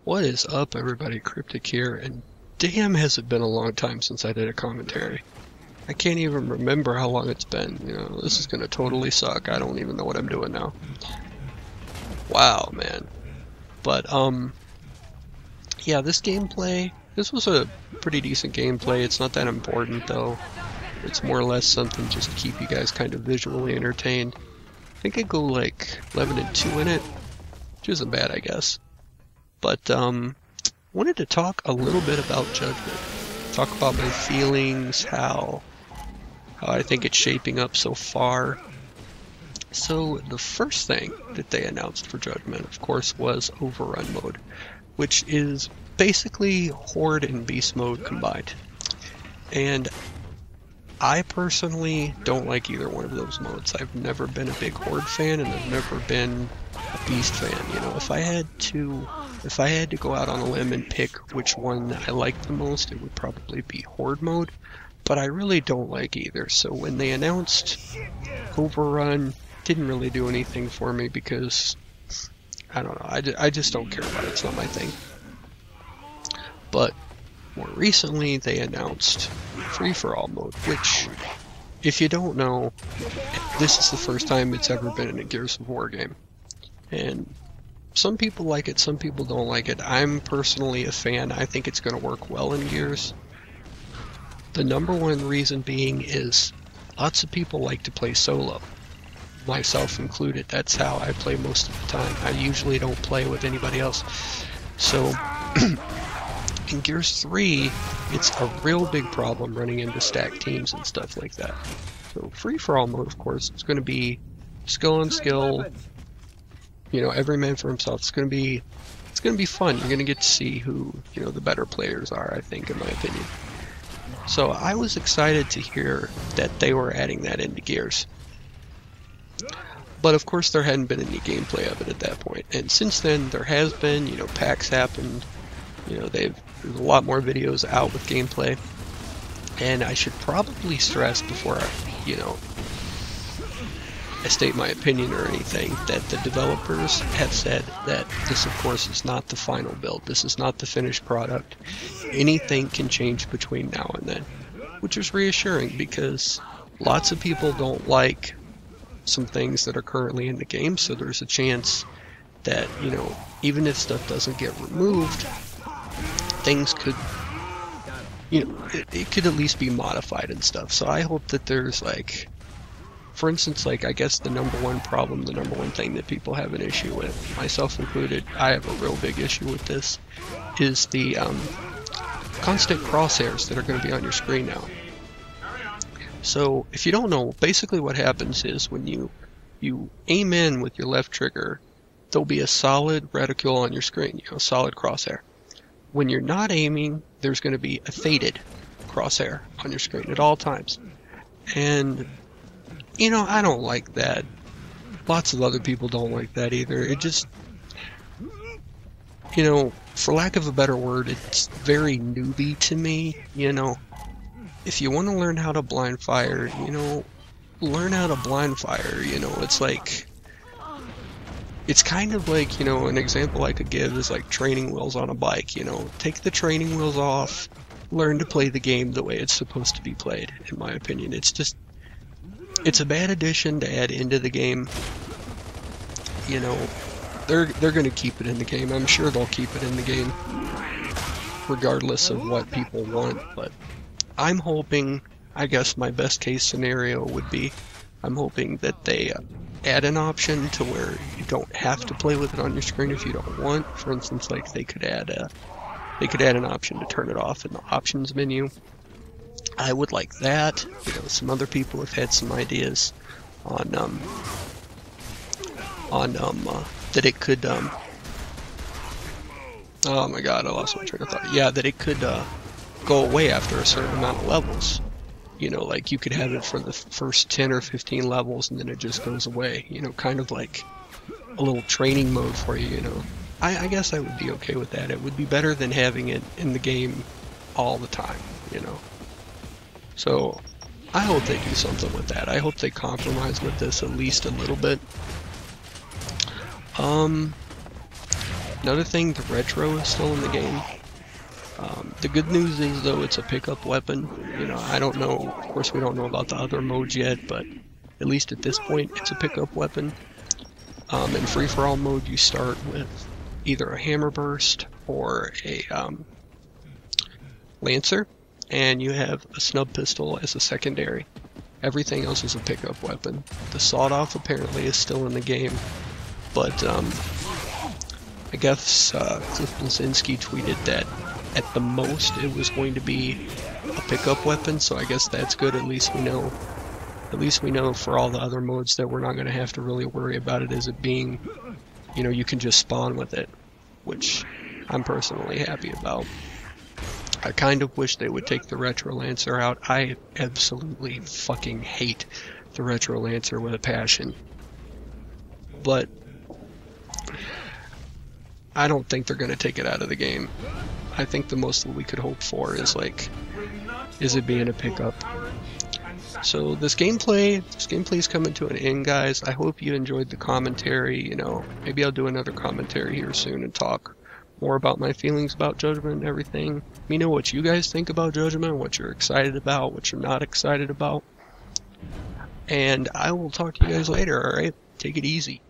What is up, everybody? Cryptic here, and damn has it been a long time since I did a commentary. I can't even remember how long it's been. This is gonna totally suck. I don't even know what I'm doing now. Wow, man. But, yeah, this was a pretty decent gameplay. It's not that important, though. It's more or less something just to keep you guys kind of visually entertained. I think I go like 11-2 in it, which isn't bad, I guess. But, wanted to talk a little bit about Judgment. Talk about my feelings, how I think it's shaping up so far. So, the first thing that they announced for Judgment, of course, was Overrun mode, which is basically Horde and Beast mode combined. And I personally don't like either one of those modes. I've never been a big Horde fan, and I've never been a Beast fan. You know, if I had to go out on a limb and pick which one I like the most, it would probably be Horde mode. But I really don't like either. So when they announced Overrun, didn't really do anything for me because I don't know. I just don't care about it. It's not my thing. But more recently, they announced Free-for-All mode, which, if you don't know, this is the first time it's ever been in a Gears of War game. And some people like it, some people don't like it. I'm personally a fan. I think it's going to work well in Gears. The number one reason being is lots of people like to play solo, myself included. That's how I play most of the time. I usually don't play with anybody else. So in Gears 3, it's a real big problem running into stacked teams and stuff like that. So free-for-all mode, of course, it's going to be skill on skill. You know, every man for himself. It's going to be fun. You're going to get to see who, the better players are, I think, in my opinion. So I was excited to hear that they were adding that into Gears. But of course there hadn't been any gameplay of it at that point. And since then there has been, PAX happened. There's a lot more videos out with gameplay. And I should probably stress before I state my opinion or anything, that the developers have said that this, of course, is not the final build. This is not the finished product. Anything can change between now and then, which is reassuring because lots of people don't like some things that are currently in the game, so there's a chance that, even if stuff doesn't get removed, things could, it could at least be modified and stuff. So I hope that there's for instance, I guess the number one thing that people have an issue with, myself included, I have a real big issue with this, is the constant crosshairs that are going to be on your screen now. So, if you don't know, basically what happens is when you aim in with your left trigger, there'll be a solid reticule on your screen, solid crosshair. When you're not aiming, there's going to be a faded crosshair on your screen at all times. And I don't like that. Lots of other people don't like that either. It just, for lack of a better word, it's very newbie to me, If you want to learn how to blind fire, learn how to blind fire, it's kind of like, an example I could give is like training wheels on a bike, take the training wheels off, learn to play the game the way it's supposed to be played, in my opinion. It's a bad addition to add into the game. They're going to keep it in the game. I'm sure they'll keep it in the game regardless of what people want. But I'm hoping, I guess my best case scenario would be, I'm hoping that they add an option to where you don't have to play with it on your screen if you don't want. For instance, they could add an option to turn it off in the options menu. I would like that. Some other people have had some ideas on that it could oh my god, I lost my train of thought. Yeah, that it could go away after a certain amount of levels. You could have it for the first 10 or 15 levels and then it just goes away. Kind of like a little training mode for you, I guess I would be okay with that. It would be better than having it in the game all the time, So, I hope they do something with that. I hope they compromise with this at least a little bit. Another thing, the retro is still in the game. The good news is, though, it's a pickup weapon. You know, I don't know, of course we don't know about the other modes yet, but at least at this point, it's a pickup weapon. In free-for-all mode, you start with either a hammer burst or a lancer, and you have a snub pistol as a secondary. Everything else is a pickup weapon. The sawed-off apparently is still in the game, but I guess Cliff Bleszinski tweeted that at the most it was going to be a pickup weapon, so I guess that's good. At least we know for all the other modes that we're not going to have to really worry about it as it being, you know, you can just spawn with it, which I'm personally happy about. I kind of wish they would take the Retro Lancer out. I absolutely fucking hate the Retro Lancer with a passion. But I don't think they're going to take it out of the game. I think the most that we could hope for is it being a pickup. So this gameplay is coming to an end, guys. I hope you enjoyed the commentary. You know, maybe I'll do another commentary here soon and talk more about my feelings about Judgment and everything. Let me know what you guys think about Judgment, what you're excited about, what you're not excited about. And I will talk to you guys later, alright? Take it easy.